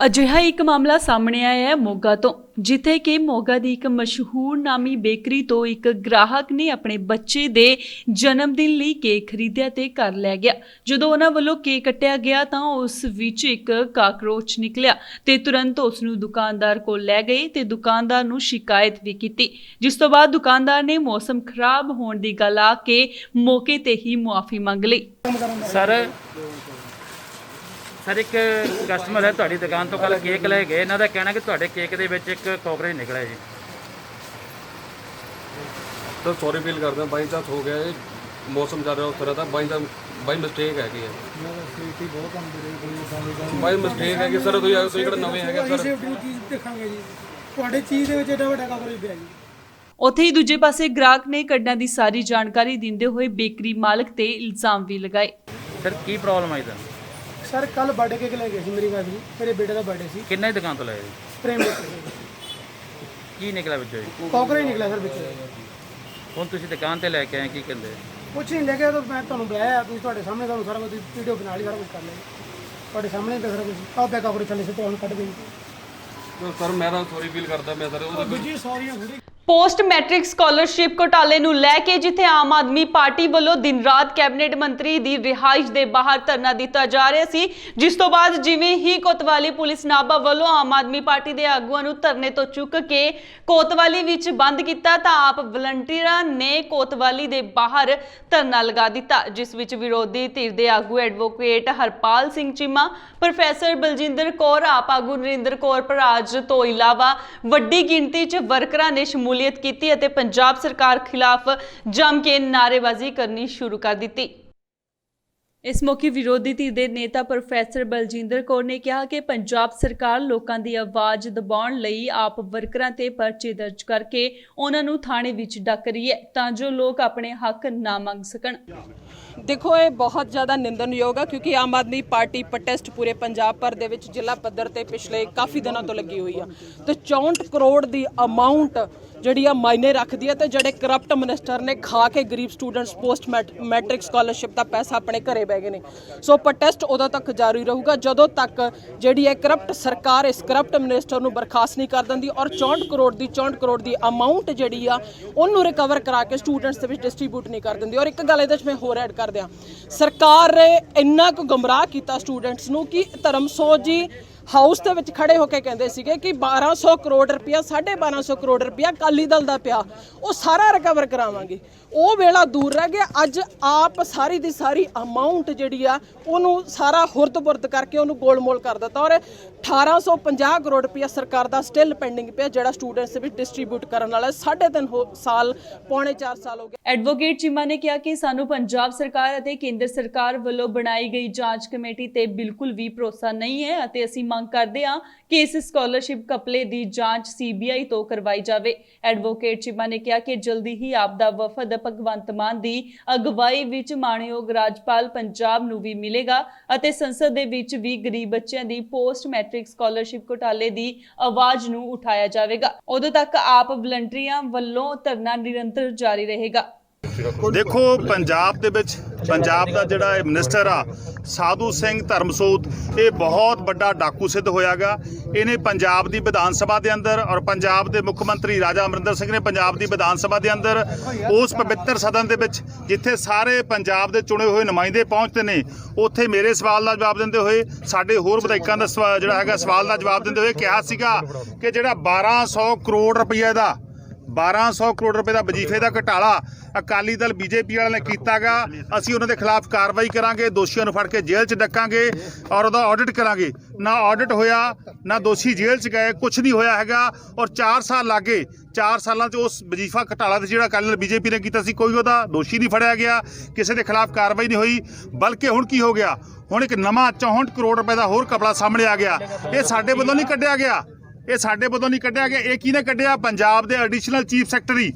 ਅਜਿਹਾ ਇੱਕ ਮਾਮਲਾ ਸਾਹਮਣੇ ਆਇਆ ਹੈ ਮੋਗਾ ਤੋਂ, ਜਿੱਥੇ ਕਿ ਮੋਗਾ ਦੀ ਇੱਕ ਮਸ਼ਹੂਰ ਨਾਮੀ ਬੇਕਰੀ ਤੋਂ ਇੱਕ ਗ੍ਰਾਹਕ ਨੇ ਆਪਣੇ ਬੱਚੇ ਦੇ ਜਨਮ ਦਿਨ ਲਈ ਕੇਕ ਖਰੀਦਿਆ ਤੇ ਘਰ ਲੈ ਗਿਆ। ਜਦੋਂ ਉਹਨਾਂ ਵੱਲੋਂ ਕੇਕ ਕੱਟਿਆ ਗਿਆ ਤਾਂ ਉਸ ਵਿੱਚ ਇੱਕ ਕਾਕਰੋਚ ਨਿਕਲਿਆ ਤੇ ਤੁਰੰਤ ਉਸ ਨੂੰ ਦੁਕਾਨਦਾਰ ਕੋਲ ਲੈ ਗਏ ਤੇ ਦੁਕਾਨਦਾਰ ਨੂੰ ਸ਼ਿਕਾਇਤ ਵੀ ਕੀਤੀ, ਜਿਸ ਤੋਂ ਬਾਅਦ ਦੁਕਾਨਦਾਰ ਨੇ ਮੌਸਮ ਖਰਾਬ ਹੋਣ ਦੀ ਗੱਲ ਆ ਕੇ ਮੌਕੇ ਤੇ ਹੀ ਮੁਆਫੀ ਮੰਗ ਲਈ। ਸਰ ਇੱਕ ਕਸਟਮਰ ਹੈ ਤੁਹਾਡੀ ਦੁਕਾਨ ਤੋਂ ਕੱਲ ਕੇਕ ਲੈ ਗਏ, ਇਹਨਾਂ ਦਾ ਕਹਿਣਾ ਕਿ ਤੁਹਾਡੇ ਕੇਕ ਦੇ ਵਿੱਚ ਇੱਕ ਕਾਕਰੋਚ ਨਿਕਲਿਆ ਜੀ। ਸਰ ਸੌਰੀ ਫੀਲ ਕਰਦੇ ਹਾਂ, ਬਾਈ ਚਾਂਸ ਹੋ ਗਿਆ ਇਹ ਮੌਸਮ ਜ਼ਿਆਦਾ ਉਸ ਤਰ੍ਹਾਂ ਦਾ, ਬਾਈ ਮਿਸਟੇਕ ਹੈਗੀ ਹੈ। ਬਾਈ ਮਿਸਟੇਕ ਹੈ ਕਿ ਸਰ ਤੁਸੀਂ ਕਿਹੜਾ ਨਵੇਂ ਹੈਗੇ ਸਰ ਦੇਖਾਂਗੇ ਜੀ ਤੁਹਾਡੇ ਚੀਜ਼ ਦੇ ਵਿੱਚ ਏਡਾ ਵੱਡਾ ਕਾਕਰੋਚ ਪਿਆ ਜੀ। ਉੱਥੇ ਹੀ ਦੂਜੇ ਪਾਸੇ ਗ੍ਰਾਹਕ ਨੇ ਘਟਨਾ ਦੀ ਸਾਰੀ ਜਾਣਕਾਰੀ ਦਿੰਦੇ ਹੋਏ ਬੇਕਰੀ ਮਾਲਕ ਤੇ ਇਲਜ਼ਾਮ ਵੀ ਲਗਾਏ। ਸਰ ਕੀ ਪ੍ਰੋਬਲਮ ਆਈ ਤੁਹਾਨੂੰ? ਸਰ ਕੱਲ ਬਰਥਡੇ ਕੇਕ ਲੈ ਗਏ ਸੀ ਮੇਰੀ ਵਾਈਫ ਜੀ, ਮੇਰੇ ਬੇਟੇ ਦਾ ਬਰਥਡੇ ਸੀ। ਕਿੰਨੇ ਦੀ ਦੁਕਾਨ ਤੋਂ ਲਏ ਜੀ? ਪ੍ਰੇਮ ਬੇਕਰੀ। ਕੀ ਨਿਕਲਿਆ ਵਿੱਚੋਂ ਜੀ? ਕਾਕਰੋਚ ਨਿਕਲਿਆ ਸਰ ਵਿੱਚ। ਹੁਣ ਤੁਸੀਂ ਦੁਕਾਨ ਤੇ ਲੈ ਕੇ ਆਏ, ਕੀ ਕਹਿੰਦੇ? ਕੁਛ ਨਹੀਂ ਲੈ ਕੇ ਤਾਂ ਮੈਂ ਤੁਹਾਨੂੰ ਬੁਲਾਇਆ, ਤੁਸੀਂ ਤੁਹਾਡੇ ਸਾਹਮਣੇ ਤੁਹਾਨੂੰ ਸਾਰਾ ਕੁਝ ਵੀਡੀਓ ਬਣਾ ਲਈ, ਸਾਰਾ ਕੁਝ ਕਰ ਲਿਆ ਤੁਹਾਡੇ ਸਾਹਮਣੇ ਤਾਂ ਸਾਰਾ ਕੁਝ। ਆਹ ਪਿਆ ਕਾਕਰੋਚ ਥੱਲੇ ਸੇ ਤੁਹਾਨੂੰ ਕੱਢ ਦੇਣੀ। ਸਰ ਮੈਂ ਤਾਂ ਸੌਰੀ ਫੀਲ ਕਰਦਾ, ਮੈਂ ਸਰ ਉਹਦਾ ਦੂਜੀ ਸੌਰੀਆਂ ਥੋੜੀ। ਪੋਸਟ ਮੈਟ੍ਰਿਕ ਸਕਾਲਰਸ਼ਿਪ ਘੁਟਾਲੇ ਨੂੰ ਲੈ ਕੇ ਜਿੱਥੇ ਆਮ ਆਦਮੀ ਪਾਰਟੀ ਵੱਲੋਂ ਦਿਨ ਰਾਤ ਕੈਬਨਿਟ ਮੰਤਰੀ ਦੀ ਰਿਹਾਇਸ਼ ਦੇ ਬਾਹਰ ਧਰਨਾ ਦਿੱਤਾ ਜਾ ਰਿਹਾ ਸੀ, ਜਿਸ ਤੋਂ ਬਾਅਦ ਜਿਵੇਂ ਹੀ ਕੋਤਵਾਲੀ ਪੁਲਿਸ ਨਾਭਾ ਵੱਲੋਂ ਆਮ ਆਦਮੀ ਪਾਰਟੀ ਦੇ ਆਗੂਆਂ ਨੂੰ ਧਰਨੇ ਤੋਂ ਚੁੱਕ ਕੇ ਕੋਤਵਾਲੀ ਵਿੱਚ ਬੰਦ ਕੀਤਾ ਤਾਂ ਆਪ ਵਲੰਟੀਅਰਾਂ ਨੇ ਕੋਤਵਾਲੀ ਦੇ ਬਾਹਰ ਧਰਨਾ ਲਗਾ ਦਿੱਤਾ, ਜਿਸ ਵਿੱਚ ਵਿਰੋਧੀ ਧਿਰ ਦੇ ਆਗੂ ਐਡਵੋਕੇਟ ਹਰਪਾਲ ਸਿੰਘ ਚੀਮਾ, ਪ੍ਰੋਫੈਸਰ ਬਲਜਿੰਦਰ ਕੌਰ, ਆਪ ਆਗੂ ਨਰਿੰਦਰ ਕੌਰ ਪਰਾਜ ਤੋਂ ਇਲਾਵਾ ਵੱਡੀ ਗਿਣਤੀ 'ਚ ਵਰਕਰਾਂ ਨੇ ਸ਼ਮੂਲੀਅਤ ਕੀਤੀ ਅਤੇ ਪੰਜਾਬ ਸਰਕਾਰ ਖਿਲਾਫ ਜੰਮ ਕੇ ਨਾਅਰੇਬਾਜ਼ੀ ਕਰਨੀ ਸ਼ੁਰੂ ਕਰ ਦਿੱਤੀ। ਇਸ ਮੌਕੇ ਵਿਰੋਧੀ ਧਿਰ ਦੇ ਨੇਤਾ ਪ੍ਰੋਫੈਸਰ ਬਲਜਿੰਦਰ ਕੌਰ ਨੇ ਕਿਹਾ ਕਿ ਪੰਜਾਬ ਸਰਕਾਰ ਲੋਕਾਂ ਦੀ ਆਵਾਜ਼ ਦਬਾਉਣ ਲਈ ਆਪ ਵਰਕਰਾਂ ਤੇ ਪਰਚੇ ਦਰਜ ਕਰਕੇ ਉਹਨਾਂ ਨੂੰ ਥਾਣੇ ਵਿੱਚ ਡੱਕ ਰਹੀ ਹੈ ਤਾਂ ਜੋ ਲੋਕ ਆਪਣੇ ਹੱਕ ਨਾ ਮੰਗ ਸਕਣ। ਦੇਖੋ ਇਹ ਬਹੁਤ ਜ਼ਿਆਦਾ ਨਿੰਦਣਯੋਗ ਆ ਕਿਉਂਕਿ ਆਮ ਆਦਮੀ ਪਾਰਟੀ ਪ੍ਰੋਟੈਸਟ ਪੂਰੇ ਪੰਜਾਬ ਭਰ ਦੇ ਵਿੱਚ ਜ਼ਿਲ੍ਹਾ ਪੱਧਰ ਤੇ ਪਿਛਲੇ ਕਾਫੀ ਦਿਨਾਂ ਤੋਂ ਲੱਗੀ ਹੋਈ ਆ ਤੇ 64 ਕਰੋੜ ਦੀ ਅਮਾਉਂਟ ਜਿਹੜੀ ਆ ਮਾਇਨੇ ਰੱਖਦੀ ਹੈ ਤੇ ਜਿਹੜੇ ਕਰਪਟ ਮਿਨਿਸਟਰ ਨੇ ਖਾ ਕੇ ਗਰੀਬ ਸਟੂਡੈਂਟਸ ਪੋਸਟ ਮੈਟ੍ਰਿਕ ਸਕਾਲਰਸ਼ਿਪ ਦਾ ਪੈਸਾ ਆਪਣੇ ਘਰੇ ਬਹਿ ਗਏ ਨੇ। ਸੋ ਪ੍ਰੋਟੈਸਟ ਉਦੋਂ ਤੱਕ ਜਾਰੀ ਰਹੂਗਾ ਜਦੋਂ ਤੱਕ ਜਿਹੜੀ ਹੈ ਕਰਪਟ ਸਰਕਾਰ ਇਸ ਕਰਪਟ ਮਿਨਿਸਟਰ ਨੂੰ ਬਰਖਾਸਤ ਨਹੀਂ ਕਰ ਦਿੰਦੀ ਔਰ 64 ਕਰੋੜ ਦੀ ਅਮਾਉਂਟ ਜਿਹੜੀ ਆ ਉਹਨੂੰ ਰਿਕਵਰ ਕਰਾ ਕੇ ਸਟੂਡੈਂਟਸ ਦੇ ਵਿੱਚ ਡਿਸਟ੍ਰੀਬਿਊਟ ਨਹੀਂ ਕਰ ਦਿੰਦੀ। ਔਰ ਇੱਕ ਗੱਲ ਇਹਦੇ 'ਚ ਮੈਂ ਹੋਰ ਐਡ ਕਰ ਦਿਆਂ, ਸਰਕਾਰ ਨੇ ਇੰਨਾ ਕੁ ਗੁੰਮਰਾਹ ਕੀਤਾ ਸਟੂਡੈਂਟਸ ਨੂੰ ਕਿ ਧਰਮਸੋਤ ਜੀ ਹਾਊਸ ਦੇ ਵਿੱਚ ਖੜੇ ਹੋ ਕੇ ਕਹਿੰਦੇ ਸੀਗੇ ਕਿ 1200 ਕਰੋੜ ਰੁਪਇਆ 1250 ਕਰੋੜ ਰੁਪਇਆ ਅਕਾਲੀ ਦਲ ਦਾ ਪਿਆ ਉਹ ਸਾਰਾ ਰਿਕਵਰ ਕਰਾਵਾਂਗੇ। ਉਹ ਵੇਲਾ ਦੂਰ ਰਹਿ ਗਿਆ। ਅੱਜ ਆਪ ਸਾਰੀ ਦੀ ਸਾਰੀ ਅਮਾਉਂਟ ਜਿਹੜੀ ਆ ਉਹਨੂੰ ਸਾਰਾ ਹੁਰਦ-ਬੁਰਦ ਕਰਕੇ ਉਹਨੂੰ ਗੋਲਮੋਲ ਕਰ ਦਿੱਤਾ ਔਰ 1850 ਕਰੋੜ ਰੁਪਇਆ ਸਰਕਾਰ ਦਾ ਸਟਿਲ ਪੈਂਡਿੰਗ ਪਿਆ ਜਿਹੜਾ ਸਟੂਡੈਂਟਸ ਦੇ ਵਿੱਚ ਡਿਸਟ੍ਰੀਬਿਊਟ ਕਰਨ ਵਾਲਾ 3.5 ਸਾਲ ਪੌਣੇ 4 ਸਾਲ ਹੋ ਗਏ। ਐਡਵੋਕੇਟ ਚੀਮਾ ਨੇ ਕਿਹਾ ਕਿ ਸਾਨੂੰ ਪੰਜਾਬ ਸਰਕਾਰ ਅਤੇ ਕੇਂਦਰ ਸਰਕਾਰ ਵੱਲੋਂ ਬਣਾਈ ਗਈ ਜਾਂਚ ਕਮੇਟੀ ਤੇ ਬਿਲਕੁਲ ਵੀ ਭਰੋਸਾ ਨਹੀਂ ਹੈ ਅਤੇ ਅਸੀਂ ਮੰਗ ਕਰਦੇ ਹਾਂ ਕਿ ਇਸ ਸਕਾਲਰਸ਼ਿਪ ਘਪਲੇ ਦੀ ਜਾਂਚ CBI ਤੋਂ ਕਰਵਾਈ ਜਾਵੇ। ਐਡਵੋਕੇਟ ਚੀਮਾ ਨੇ ਕਿਹਾ ਕਿ ਜਲਦੀ ਹੀ ਆਪ ਦਾ ਵਫਦ ਭਗਵੰਤ ਮਾਨ ਦੀ ਅਗਵਾਈ ਵਿੱਚ ਮਾਣਯੋਗ ਰਾਜਪਾਲ ਪੰਜਾਬ ਨੂੰ ਵੀ ਮਿਲੇਗਾ ਅਤੇ ਸੰਸਦ ਦੇ ਵਿੱਚ ਵੀ ਗਰੀਬ ਬੱਚਿਆਂ ਦੀ ਪੋਸਟ ਮੈਟ੍ਰਿਕ ਸਕਾਲਰਸ਼ਿਪ ਘੁਟਾਲੇ ਦੀ ਆਵਾਜ਼ ਨੂੰ ਉਠਾਇਆ ਜਾਵੇਗਾ। ਉਦੋਂ ਤੱਕ ਆਪ ਵਲੰਟੀਅਰਾਂ ਵੱਲੋਂ ਧਰਨਾ ਨਿਰੰਤਰ ਜਾਰੀ ਰਹੇਗਾ। ਦੇਖੋ ਪੰਜਾਬ ਦੇ ਵਿੱਚ ਪੰਜਾਬ ਦਾ ਜਿਹੜਾ ਮਿਨਿਸਟਰ ਆ ਸਾਧੂ ਸਿੰਘ ਧਰਮਸੋਤ ਇਹ ਬਹੁਤ ਵੱਡਾ ਡਾਕੂ ਸਿੱਧ ਹੋਇਆਗਾ। ਇਹਨੇ ਪੰਜਾਬ ਦੀ ਵਿਧਾਨ ਸਭਾ ਦੇ ਅੰਦਰ ਔਰ ਪੰਜਾਬ ਦੇ ਮੁੱਖ ਮੰਤਰੀ ਰਾਜਾ ਅਮਰਿੰਦਰ ਸਿੰਘ ਨੇ ਪੰਜਾਬ ਦੀ ਵਿਧਾਨ ਸਭਾ ਦੇ ਅੰਦਰ ਉਸ ਪਵਿੱਤਰ ਸਦਨ ਦੇ ਵਿੱਚ ਜਿੱਥੇ ਸਾਰੇ ਪੰਜਾਬ ਦੇ ਚੁਣੇ ਹੋਏ ਨੁਮਾਇੰਦੇ ਪਹੁੰਚਦੇ ਨੇ ਉੱਥੇ ਮੇਰੇ ਸਵਾਲ ਦਾ ਜਵਾਬ ਦਿੰਦੇ ਹੋਏ ਸਾਡੇ ਹੋਰ ਵਿਧਾਇਕਾਂ ਦਾ ਜਿਹੜਾ ਹੈਗਾ ਸਵਾਲ ਦਾ ਜਵਾਬ ਦਿੰਦੇ ਹੋਏ ਕਿਹਾ ਸੀਗਾ ਕਿ ਜਿਹੜਾ 1200 ਕਰੋੜ ਰੁਪਏ ਦਾ 1200 ਕਰੋੜ ਰੁਪਏ ਦਾ ਵਜੀਫੇ ਦਾ ਘਟਾਲਾ ਅਕਾਲੀ ਦਲ BJP ਵਾਲਿਆਂ ਨੇ ਕੀਤਾਗਾ ਅਸੀਂ ਉਹਨਾਂ ਦੇ ਖਿਲਾਫ ਕਾਰਵਾਈ ਕਰਾਂਗੇ, ਦੋਸ਼ੀਆਂ ਨੂੰ ਫੜ ਕੇ ਜੇਲ੍ਹ 'ਚ ਡੱਕਾਂਗੇ ਔਰ ਉਹਦਾ ਆਡਿਟ ਕਰਾਂਗੇ। ਨਾ ਆਡਿਟ ਹੋਇਆ ਨਾ ਦੋਸ਼ੀ ਜੇਲ੍ਹ 'ਚ ਗਏ, ਕੁਝ ਨਹੀਂ ਹੋਇਆ ਹੈਗਾ ਔਰ 4 ਸਾਲ ਲੱਗੇ। 4 ਸਾਲਾਂ 'ਚ ਉਸ ਵਜੀਫਾ ਘਟਾਲਾ ਤੇ ਜਿਹੜਾ ਅਕਾਲੀ ਦਲ BJP ਨੇ ਕੀਤਾ ਸੀ ਕੋਈ ਉਹਦਾ ਦੋਸ਼ੀ ਨਹੀਂ ਫੜਿਆ ਗਿਆ, ਕਿਸੇ ਦੇ ਖਿਲਾਫ ਕਾਰਵਾਈ ਨਹੀਂ ਹੋਈ। ਬਲਕਿ ਹੁਣ ਕੀ ਹੋ ਗਿਆ, ਹੁਣ ਇੱਕ ਨਵਾਂ 64 ਕਰੋੜ ਰੁਪਏ ਦਾ ਹੋਰ ਘਪਲਾ ਸਾਹਮਣੇ ਆ ਗਿਆ। ਇਹ ਸਾਡੇ ਵੱਲੋਂ ਨਹੀਂ ਕੱਢਿਆ ਗਿਆ, ਇਹ ਸਾਡੇ ਵੱਲੋਂ ਨਹੀਂ ਕੱਢਿਆ ਗਿਆ। ਇਹ ਕਿਹਨੇ ਕੱਢਿਆ? ਪੰਜਾਬ ਦੇ ਐਡੀਸ਼ਨਲ ਚੀਫ ਸੈਕਟਰੀ,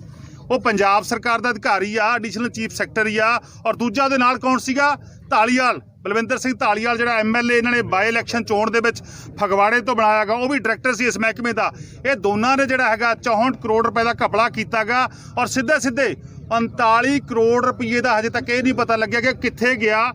ਉਹ ਪੰਜਾਬ ਸਰਕਾਰ ਦਾ ਅਧਿਕਾਰੀ ਆ, ਐਡੀਸ਼ਨਲ ਚੀਫ ਸੈਕਟਰੀ ਆ। ਔਰ ਦੂਜਾ ਉਹਦੇ ਨਾਲ ਕੌਣ ਸੀਗਾ? ਧਾਲੀਵਾਲ, ਬਲਵਿੰਦਰ ਸਿੰਘ ਧਾਲੀਵਾਲ ਜਿਹੜਾ MLA ਇਹਨਾਂ ਨੇ ਬਾਈ ਇਲੈਕਸ਼ਨ ਚੋਣ ਦੇ ਵਿੱਚ ਫਗਵਾੜੇ ਤੋਂ ਬਣਾਇਆ ਗਾ, ਉਹ ਵੀ ਡਾਇਰੈਕਟਰ ਸੀ ਇਸ ਮਹਿਕਮੇ ਦਾ। ਇਹ ਦੋਨਾਂ ਨੇ ਜਿਹੜਾ ਹੈਗਾ 64 ਕਰੋੜ ਰੁਪਏ ਦਾ ਘਪਲਾ ਕੀਤਾਗਾ ਔਰ ਸਿੱਧੇ 39 ਕਰੋੜ ਰੁਪਏ ਦਾ ਹਜੇ ਤੱਕ ਇਹ ਨਹੀਂ ਪਤਾ ਲੱਗਿਆ ਕਿ ਕਿੱਥੇ ਗਿਆ,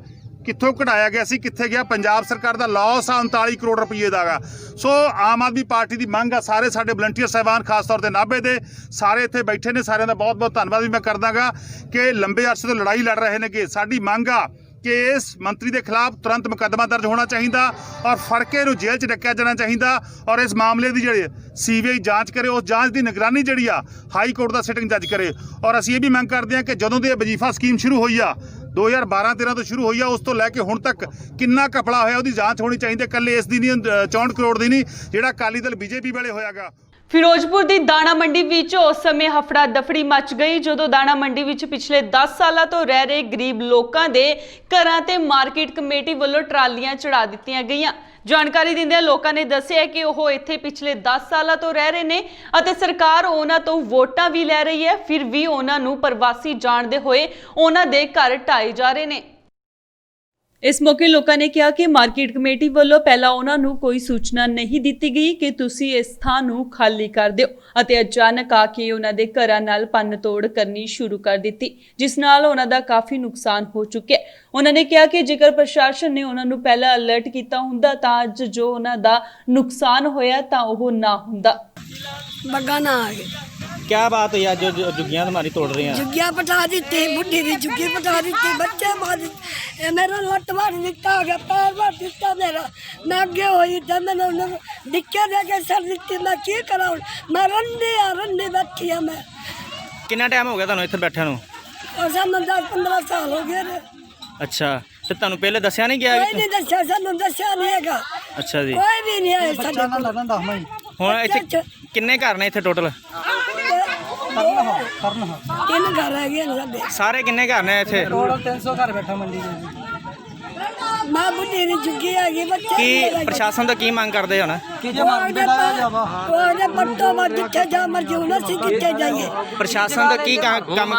ਕਿੱਥੋਂ ਕਢਾਇਆ ਗਿਆ ਸੀ, ਕਿੱਥੇ ਗਿਆ। ਪੰਜਾਬ ਸਰਕਾਰ ਦਾ ਲਾਸ ਆ 39 ਕਰੋੜ ਰੁਪਏ ਦਾ ਗਾ। ਸੋ ਆਮ ਆਦਮੀ ਪਾਰਟੀ ਦੀ ਮੰਗ ਆ, ਸਾਰੇ ਸਾਡੇ ਵਲੰਟੀਅਰ ਸਾਹਿਬਾਨ ਖਾਸ ਤੌਰ ਤੇ ਨਾਭੇ ਦੇ ਸਾਰੇ ਇੱਥੇ ਬੈਠੇ ਨੇ, ਸਾਰਿਆਂ ਦਾ ਬਹੁਤ ਬਹੁਤ ਧੰਨਵਾਦ ਵੀ ਮੈਂ ਕਰਦਾਗਾ ਕਿ ਲੰਬੇ ਅਰਸੇ ਤੋਂ ਲੜਾਈ ਲੜ ਰਹੇ ਨੇ। ਕਿ ਸਾਡੀ ਮੰਗ ਆ ਕਿ ਇਸ ਮੰਤਰੀ ਦੇ ਖਿਲਾਫ ਤੁਰੰਤ ਮੁਕੱਦਮਾ ਦਰਜ ਹੋਣਾ ਚਾਹੀਦਾ ਔਰ ਫੜ ਕੇ ਇਹਨੂੰ ਜੇਲ੍ਹ 'ਚ ਡੱਕਿਆ ਜਾਣਾ ਚਾਹੀਦਾ ਔਰ ਇਸ ਮਾਮਲੇ ਦੀ ਜਿਹੜੀ CBI ਜਾਂਚ ਕਰੇ, ਉਸ ਜਾਂਚ ਦੀ ਨਿਗਰਾਨੀ ਜਿਹੜੀ ਆ ਹਾਈ ਕੋਰਟ ਦਾ ਸਿਟਿੰਗ ਜੱਜ ਕਰੇ। ਔਰ ਅਸੀਂ ਇਹ ਵੀ ਮੰਗ ਕਰਦੇ ਹਾਂ ਕਿ ਜਦੋਂ ਦੀ ਇਹ ਵਜੀਫਾ ਸਕੀਮ ਸ਼ੁਰੂ ਹੋਈ ਆ 2012-13 ਤੋਂ ਸ਼ੁਰੂ ਹੋਈ ਆ, ਉਸ ਤੋਂ ਲੈ ਕੇ ਹੁਣ ਤੱਕ ਕਿੰਨਾ ਘਪਲਾ ਹੋਇਆ ਉਹਦੀ ਜਾਂਚ ਹੋਣੀ ਚਾਹੀਦੀ। ਇਕੱਲੇ ਇਸ ਦੀ ਨਹੀਂ 64 ਕਰੋੜ ਦੀ ਨਹੀਂ ਜਿਹੜਾ ਅਕਾਲੀ ਦਲ BJP ਵੇਲੇ ਹੋਇਆਗਾ। ਫਿਰੋਜ਼ਪੁਰ ਦੀ ਦਾਣਾ ਮੰਡੀ ਵਿੱਚ ਉਸ ਸਮੇਂ ਹਫੜਾ ਦਫੜੀ ਮਚ ਗਈ ਜਦੋਂ ਦਾਣਾ ਮੰਡੀ ਵਿੱਚ ਪਿਛਲੇ 10 ਸਾਲਾਂ ਤੋਂ ਰਹਿ ਰਹੇ ਗਰੀਬ ਲੋਕਾਂ ਦੇ ਘਰਾਂ ਤੇ ਮਾਰਕੀਟ ਕਮੇਟੀ ਵੱਲੋਂ ਟਰਾਲੀਆਂ ਚੜਾ ਦਿੱਤੀਆਂ ਗਈਆਂ। ਜਾਣਕਾਰੀ ਦਿੰਦਿਆਂ ਲੋਕਾਂ ਨੇ ਦੱਸਿਆ ਕਿ ਉਹ ਇੱਥੇ ਪਿਛਲੇ 10 ਸਾਲਾਂ ਤੋਂ ਰਹਿ ਰਹੇ ਨੇ ਅਤੇ ਸਰਕਾਰ ਉਹਨਾਂ ਤੋਂ ਵੋਟਾਂ ਵੀ ਲੈ ਰਹੀ ਹੈ, ਫਿਰ ਵੀ ਉਹਨਾਂ ਨੂੰ ਪ੍ਰਵਾਸੀ ਜਾਣਦੇ ਹੋਏ ਉਹਨਾਂ ਦੇ ਘਰ ਢਾਏ ਜਾ ਰਹੇ ਨੇ। ਇਸ ਮੌਕੇ ਲੋਕਾਂ ਨੇ ਕਿਹਾ ਕਿ ਮਾਰਕੀਟ ਕਮੇਟੀ ਵੱਲੋਂ ਪਹਿਲਾਂ ਉਹਨਾਂ ਨੂੰ ਕੋਈ ਸੂਚਨਾ ਨਹੀਂ ਦਿੱਤੀ ਗਈ ਕਿ ਤੁਸੀਂ ਇਸ ਥਾਂ ਨੂੰ ਖਾਲੀ ਕਰ ਦਿਓ ਅਤੇ ਅਚਾਨਕ ਆ ਕੇ ਉਹਨਾਂ ਦੇ ਘਰਾਂ ਨਾਲ ਭੰਨ-ਤੋੜ ਕਰਨੀ ਸ਼ੁਰੂ ਕਰ ਦਿੱਤੀ, ਜਿਸ ਨਾਲ ਉਹਨਾਂ ਦਾ ਕਾਫੀ ਨੁਕਸਾਨ ਹੋ ਚੁੱਕਿਆ। ਉਹਨਾਂ ਨੇ ਕਿਹਾ ਕਿ ਜੇਕਰ ਪ੍ਰਸ਼ਾਸਨ ਨੇ ਉਹਨਾਂ ਨੂੰ ਪਹਿਲਾਂ ਅਲਰਟ ਕੀਤਾ ਹੁੰਦਾ ਤਾਂ ਅੱਜ ਜੋ ਉਹਨਾਂ ਦਾ ਨੁਕਸਾਨ ਹੋਇਆ ਤਾਂ ਉਹ ਨਾ ਹੁੰਦਾ। बगाना आ गए। क्या बात है यार जो झुग्गियां तुम्हारी तोड़ रही हैं? झुग्गियां पटा दी, बुढ़ी की झुग्गी पटा दी, बच्चे मार मेरा लट मार दिता गया, पैर मार दिता मेरा, मैं अगे हुई तो मैंने डिक्के दे के सर दी। मैं की करा, मैं रंडी बैठी है। मैं कितना टाइम हो गया ਤੁਹਾਨੂੰ ਇੱਥੇ ਬੈਠਿਆਂ ਨੂੰ? और सानू 10-15 साल हो गए। ਅੱਛਾ ਤੇ ਤੁਹਾਨੂੰ ਪਹਿਲੇ ਦੱਸਿਆ ਨਹੀਂ ਗਿਆ? कोई नहीं दस्या, सानू दस्या नहीं हैगा। ਅੱਛਾ ਜੀ, कोई भी नहीं आया साडे कोल। ਹੁਣ ਇੱਥੇ ਕਿੰਨੇ ਘਰ ਨੇ ਇੱਥੇ ਟੋਟਲ? 3 घर है गए ਸਾਰੇ ਕਿੰਨੇ ਘਰ ਨੇ ਇੱਥੇ? टोटल 300 घर बैठा मंडी में। मैं बुढ़ी की झुग्गी आ गई, बच्चे ਕੀ ਪ੍ਰਸ਼ਾਸਨ ਤੋਂ ਕੀ ਮੰਗ ਕਰਦੇ ਹੁਣ? ਪੱਟੋ ਮਰ ਜਿੱਥੇ ਜਾ ਮਰਜੀ ਹੁਣ ਅਸੀਂ ਕਿੱਥੇ ਜਾਈਏ। ਪ੍ਰਸ਼ਾਸਨ ਦਾ ਕੀ ਕੰਮ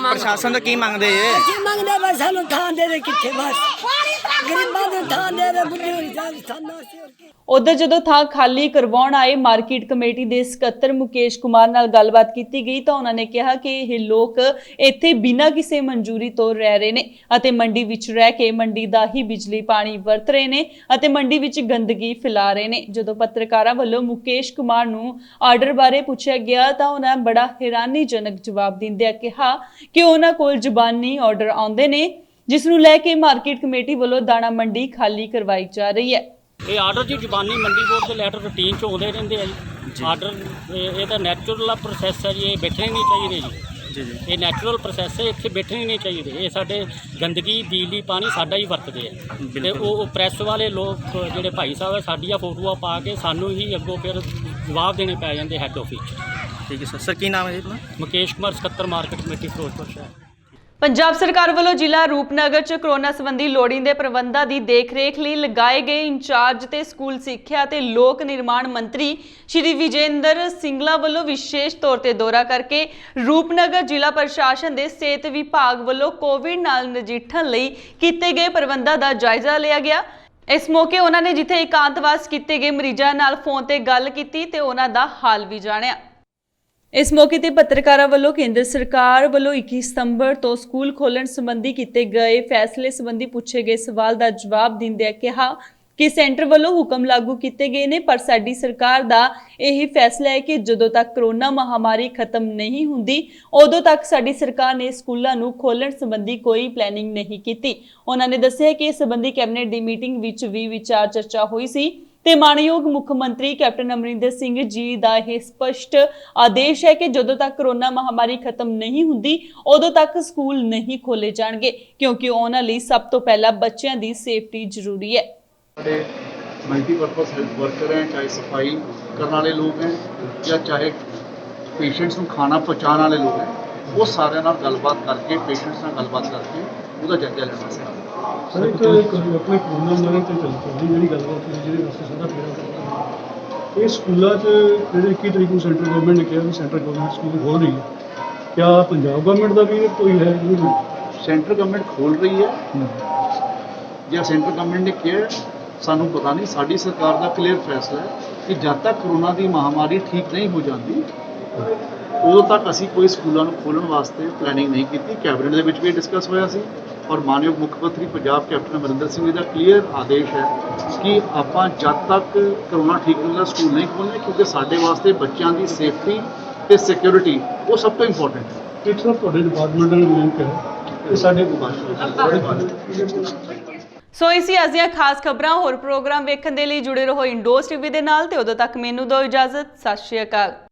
ਪ੍ਰਸ਼ਾਸਨ ਦਾ ਕੀ ਮੰਗਦੇ ਜੇ? ਅਸੀਂ ਮੰਗਦੇ ਬਸ ਸਾਨੂੰ ਥਾਂ ਦੇ ਦੇ, ਕਿੱਥੇ ਬਸ ਗਰੀਬਾਂ ਦੇ ਥਾਂ ਦੇ ਦੇ, ਬੁੱਢੇ ਹੋਈ ਜਾਨ ਸਾਨੂੰ ਅਸੀਂ ਹੋਰ ਕੀ। ਉਧਰ ਜਦੋਂ ਥਾਂ ਖਾਲੀ ਕਰਵਾਉਣ ਆਏ ਮਾਰਕੀਟ ਕਮੇਟੀ ਦੇ ਸਕੱਤਰ ਮੁਕੇਸ਼ ਕੁਮਾਰ ਨਾਲ ਗੱਲਬਾਤ ਕੀਤੀ ਗਈ ਤਾਂ ਉਹਨਾਂ ਨੇ ਕਿਹਾ ਕਿ ਇਹ ਲੋਕ ਇੱਥੇ ਬਿਨਾਂ ਕਿਸੇ ਮਨਜ਼ੂਰੀ ਤੋਂ ਰਹਿ ਰਹੇ ਨੇ ਅਤੇ ਮੰਡੀ ਵਿੱਚ ਰਹਿ ਕੇ ਮੰਡੀ ਦਾ ਹੀ ਬਿਜਲੀ ਪਾਣੀ ਵਰਤ ਰਹੇ ਨੇ ਅਤੇ ਮੰਡੀ ਵਿੱਚ ਗੰਦਗੀ ਫੈਲਾ ਰਹੇ ਨੇ। ਜਦੋਂ ਪੱਤਰਕਾਰਾਂ ਵੱਲੋਂ ਮੁਕੇਸ਼ ਕੁਮਾਰ ਨੂੰ ਆਰਡਰ ਬਾਰੇ ਪੁੱਛਿਆ ਗਿਆ ਤਾਂ ਉਹਨਾਂ ਬੜਾ ਹੈਰਾਨੀਜਨਕ ਜਵਾਬ ਦਿੰਦਿਆਂ ਕਿਹਾ ਕਿ ਉਹਨਾਂ ਕੋਲ ਜ਼ੁਬਾਨੀ ਆਰਡਰ ਆਉਂਦੇ ਨੇ ਜਿਸ ਨੂੰ ਲੈ ਕੇ ਮਾਰਕੀਟ ਕਮੇਟੀ ਵੱਲੋਂ ਦਾਣਾ ਮੰਡੀ ਖਾਲੀ ਕਰਵਾਈ ਜਾ ਰਹੀ ਹੈ। ਇਹ ਆਰਡਰ ਜੀ ਜ਼ੁਬਾਨੀ ਮੰਡੀ ਬੋਰਡ ਦੇ ਲੈਟਰ ਰੂਟੀਨ 'ਚ ਆਉਂਦੇ ਰਹਿੰਦੇ ਆ ਜੀ। ਆਰਡਰ ਇਹ ਤਾਂ ਨੈਚੁਰਲ ਪ੍ਰੋਸੈਸ ਹੈ ਜੀ, ਇਹ ਬੈਠਣੇ ਨਹੀਂ ਚਾਹੀਦੇ ਜੀ। ਇਹ ਨੈਚੁਰਲ ਪ੍ਰੋਸੈਸ ਹੈ, ਇੱਥੇ ਬੈਠਣੇ ਨਹੀਂ ਚਾਹੀਦੇ। ਇਹ ਸਾਡੇ ਗੰਦਗੀ ਬਿਜਲੀ ਪਾਣੀ ਸਾਡਾ ਹੀ ਵਰਤਦੇ ਆ ਤੇ ਉਹ ਪ੍ਰੈਸ ਵਾਲੇ ਲੋਕ ਜਿਹੜੇ ਭਾਈ ਸਾਹਿਬ ਹੈ ਸਾਡੀਆਂ ਫੋਟੋਆਂ ਪਾ ਕੇ ਸਾਨੂੰ ਹੀ ਅੱਗੋਂ ਫਿਰ ਜਵਾਬ ਦੇਣੇ ਪੈ ਜਾਂਦੇ ਹੈੱਡ ਆਫਿਸ 'ਚ। ਠੀਕ ਹੈ ਸਰ। ਸਰ ਕੀ ਨਾਮ ਹੈ ਜੀ ਆਪਣਾ? ਮੁਕੇਸ਼ ਕੁਮਾਰ, ਸਕੱਤਰ ਮਾਰਕੀਟ ਕਮੇਟੀ ਫਿਰੋਜ਼ਪੁਰ ਸ਼ਹਿਰ। ਪੰਜਾਬ ਸਰਕਾਰ ਵੱਲੋਂ ਜ਼ਿਲ੍ਹਾ ਰੂਪਨਗਰ 'ਚ ਕਰੋਨਾ ਸੰਬੰਧੀ ਲੋੜੀਂਦੇ ਪ੍ਰਬੰਧਾਂ ਦੀ ਦੇਖਰੇਖ ਲਈ ਲਗਾਏ ਗਏ ਇੰਚਾਰਜ ਤੇ ਸਕੂਲ ਸਿੱਖਿਆ ਤੇ ਲੋਕ ਨਿਰਮਾਣ ਮੰਤਰੀ ਸ਼੍ਰੀ ਵਿਜੇਂਦਰ ਸਿੰਗਲਾ ਵੱਲੋਂ ਵਿਸ਼ੇਸ਼ ਤੌਰ ਤੇ ਦੌਰਾ ਕਰਕੇ ਰੂਪਨਗਰ ਜ਼ਿਲ੍ਹਾ ਪ੍ਰਸ਼ਾਸਨ ਦੇ ਸਿਹਤ ਵਿਭਾਗ ਵੱਲੋਂ ਕੋਵਿਡ ਨਾਲ ਨਜਿੱਠਣ ਲਈ ਕੀਤੇ ਗਏ ਪ੍ਰਬੰਧਾਂ ਦਾ ਜਾਇਜ਼ਾ ਲਿਆ ਗਿਆ। ਇਸ ਮੌਕੇ ਉਹਨਾਂ ਨੇ ਜਿੱਥੇ ਇਕਾਂਤਵਾਸ ਕੀਤੇ ਗਏ ਮਰੀਜ਼ਾਂ ਨਾਲ ਫੋਨ ਤੇ ਗੱਲ ਕੀਤੀ ਤੇ ਉਹਨਾਂ ਦਾ ਹਾਲ ਵੀ ਜਾਣਿਆ। ਇਸ ਮੌਕੇ ਤੇ ਪੱਤਰਕਾਰਾਂ ਵੱਲੋਂ ਕੇਂਦਰ ਸਰਕਾਰ ਵੱਲੋਂ 21 ਸਤੰਬਰ ਤੋਂ ਸਕੂਲ ਖੋਲ੍ਹਣ ਸੰਬੰਧੀ ਕੀਤੇ ਗਏ ਫੈਸਲੇ ਸੰਬੰਧੀ ਪੁੱਛੇ ਗਏ ਸਵਾਲ ਦਾ ਜਵਾਬ ਦਿੰਦਿਆਂ ਕਿਹਾ ਕਿ ਸੈਂਟਰ ਵੱਲੋਂ ਹੁਕਮ ਲਾਗੂ ਕੀਤੇ ਗਏ ਨੇ ਪਰ ਸਾਡੀ ਸਰਕਾਰ ਦਾ ਇਹ ਫੈਸਲਾ ਹੈ ਕਿ ਜਦੋਂ ਤੱਕ ਕਰੋਨਾ ਮਹਾਮਾਰੀ ਖਤਮ ਨਹੀਂ ਹੁੰਦੀ ਉਦੋਂ ਤੱਕ ਸਾਡੀ ਸਰਕਾਰ ਨੇ ਸਕੂਲਾਂ ਨੂੰ ਖੋਲ੍ਹਣ ਸੰਬੰਧੀ ਕੋਈ ਪਲੈਨਿੰਗ ਨਹੀਂ ਕੀਤੀ। ਉਹਨਾਂ ਨੇ ਦੱਸਿਆ ਕਿ ਇਸ ਸੰਬੰਧੀ ਕੈਬਨਿਟ ਦੀ ਮੀਟਿੰਗ ਵਿੱਚ ਵੀ ਵਿਚਾਰ ਚਰਚਾ ਹੋਈ ਸੀ ਤੇ ਮਾਨਯੋਗ ਮੁੱਖ ਮੰਤਰੀ ਕੈਪਟਨ ਅਮਰਿੰਦਰ ਸਿੰਘ ਜੀ ਦਾ ਇਹ ਸਪਸ਼ਟ ਆਦੇਸ਼ ਹੈ ਕਿ ਜਦੋਂ ਤੱਕ ਕਰੋਨਾ ਮਹਾਮਾਰੀ ਖਤਮ ਨਹੀਂ ਹੁੰਦੀ ਉਦੋਂ ਤੱਕ ਸਕੂਲ ਨਹੀਂ ਖੋਲੇ ਜਾਣਗੇ ਕਿਉਂਕਿ ਉਹਨਾਂ ਲਈ ਸਭ ਤੋਂ ਪਹਿਲਾਂ ਬੱਚਿਆਂ ਦੀ ਸੇਫਟੀ ਜ਼ਰੂਰੀ ਹੈ। मल्टीपर्पज़ हेल्थ वर्कर हैं, चाहे सफाई करने वाले लोग हैं या चाहे पेशेंट्स को खाना पहुँचाने वाले लोग हैं, वो सारे नाल गलबात करके पेशेंट्स नाल गलबात करके उसका जायजा लेना चाहिए। सर एक अपने कोरोना वायरस ते चलदी ਜਿਹੜੀ ਗੱਲਬਾਤ ਹੋਈ ਜਿਹਦੇ ਵਾਸਤੇ ਸਾਡਾ ਫੇਰਾ ਕਰਦਾ ਇਹ ਸਕੂਲਾਂ 'ਚ ਜਿਹੜੇ 21 ਤਰੀਕ ਨੂੰ ਸੈਂਟਰ ਗਵਰਨਮੈਂਟ ਨੇ ਕਿਹਾ ਵੀ ਸੈਂਟਰ ਗਵਰਨਮੈਂਟ ਸਕੂਲ ਖੋਲ ਰਹੀ ਹੈ, क्या पंजाब गवर्नमेंट का भी कोई है? सेंट्रल गवर्नमेंट खोल रही है या सेंट्रल गवर्नमेंट ने किया सानू पता नहीं। साडी सरकार का क्लीयर फैसला है कि जब तक कोरोना की महामारी ठीक नहीं हो जाती उदों तक असी कोई स्कूलों को खोलने वास्ते प्लैनिंग नहीं की। कैबिनेट के विच भी डिस्कस होया सी और मानयोग मुख्य मंत्री पंजाब कैप्टन अमरिंदर सिंह जी का क्लीयर आदेश है कि आपां जब तक कोरोना ठीक नहीं होता स्कूल नहीं खोलने, क्योंकि साडे वास्ते बच्चों की सेफ्टी ते सिक्योरिटी वो सब तो इंपॉर्टेंट है। एक सर तुहाडे डिपार्टमेंट नाल लिंक है कि साडे ਸੋ ਇਸੀ ਅੱਜ ਦੀਆਂ ਖਾਸ ਖਬਰਾਂ ਹੋਰ ਪ੍ਰੋਗਰਾਮ ਵੇਖਣ ਦੇ ਲਈ ਜੁੜੇ ਰਹੋ ਇੰਡੋਜ਼ ਟੀਵੀ ਦੇ ਨਾਲ ਤੇ ਉਦੋਂ ਤੱਕ ਮੈਨੂੰ ਦਿਓ ਇਜਾਜ਼ਤ। ਸਤਿ ਸ਼੍ਰੀ ਅਕਾਲ।